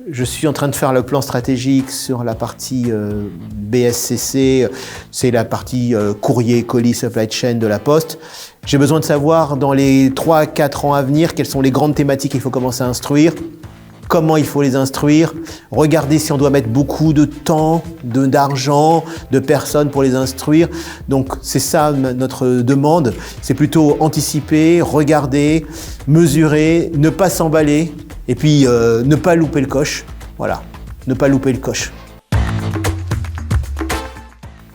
Je suis en train de faire le plan stratégique sur la partie BSCC, c'est la partie courrier, colis, supply chain de la Poste. J'ai besoin de savoir dans les 3 à 4 ans à venir quelles sont les grandes thématiques qu'il faut commencer à instruire, comment il faut les instruire, regarder si on doit mettre beaucoup de temps, d'argent, de personnes pour les instruire. Donc c'est ça notre demande, c'est plutôt anticiper, regarder, mesurer, ne pas s'emballer et puis ne pas louper le coche. Voilà, ne pas louper le coche.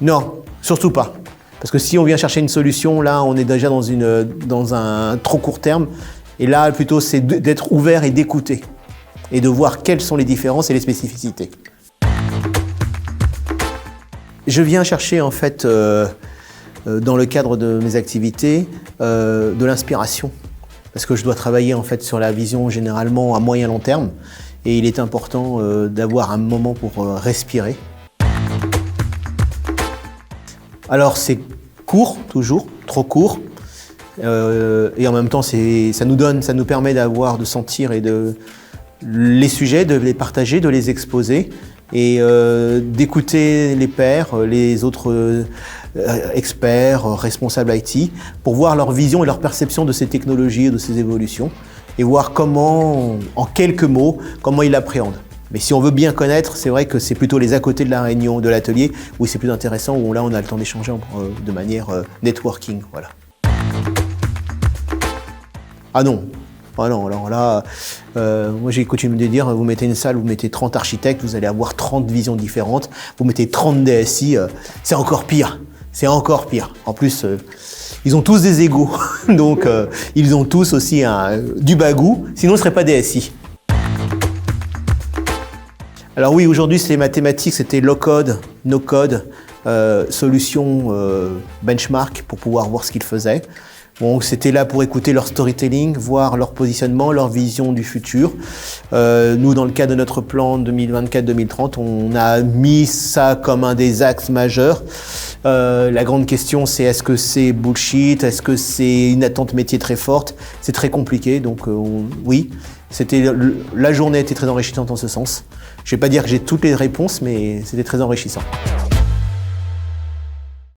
Non, surtout pas. Parce que si on vient chercher une solution, là on est déjà dans un trop court terme. Et là plutôt c'est d'être ouvert et d'écouter. Et de voir quelles sont les différences et les spécificités. Je viens chercher en fait, dans le cadre de mes activités, de l'inspiration. Parce que je dois travailler en fait sur la vision généralement à moyen long terme. Et il est important d'avoir un moment pour respirer. Alors c'est court, toujours, trop court. Et en même temps, ça nous permet de sentir et les sujets, de les partager, de les exposer et d'écouter les pairs, les autres experts, responsables IT, pour voir leur vision et leur perception de ces technologies et de ces évolutions et voir comment, en quelques mots, comment ils l'appréhendent. Mais si on veut bien connaître, c'est vrai que c'est plutôt les à côté de la réunion, de l'atelier, où c'est plus intéressant, où là on a le temps d'échanger de manière networking. Voilà. Ah non, alors là, moi j'ai coutume de dire, vous mettez une salle, vous mettez 30 architectes, vous allez avoir 30 visions différentes, vous mettez 30 DSI, c'est encore pire, c'est encore pire. En plus, ils ont tous des égos, donc ils ont tous aussi du bagou, sinon ce ne serait pas DSI. Alors oui, aujourd'hui les mathématiques, c'était low code, no code, solution benchmark pour pouvoir voir ce qu'ils faisaient. Bon, c'était là pour écouter leur storytelling, voir leur positionnement, leur vision du futur. Nous, dans le cadre de notre plan 2024-2030, on a mis ça comme un des axes majeurs. La grande question, c'est est-ce que c'est bullshit? Est-ce que c'est une attente métier très forte? C'est très compliqué, donc oui. La journée était très enrichissante en ce sens. Je ne vais pas dire que j'ai toutes les réponses, mais c'était très enrichissant.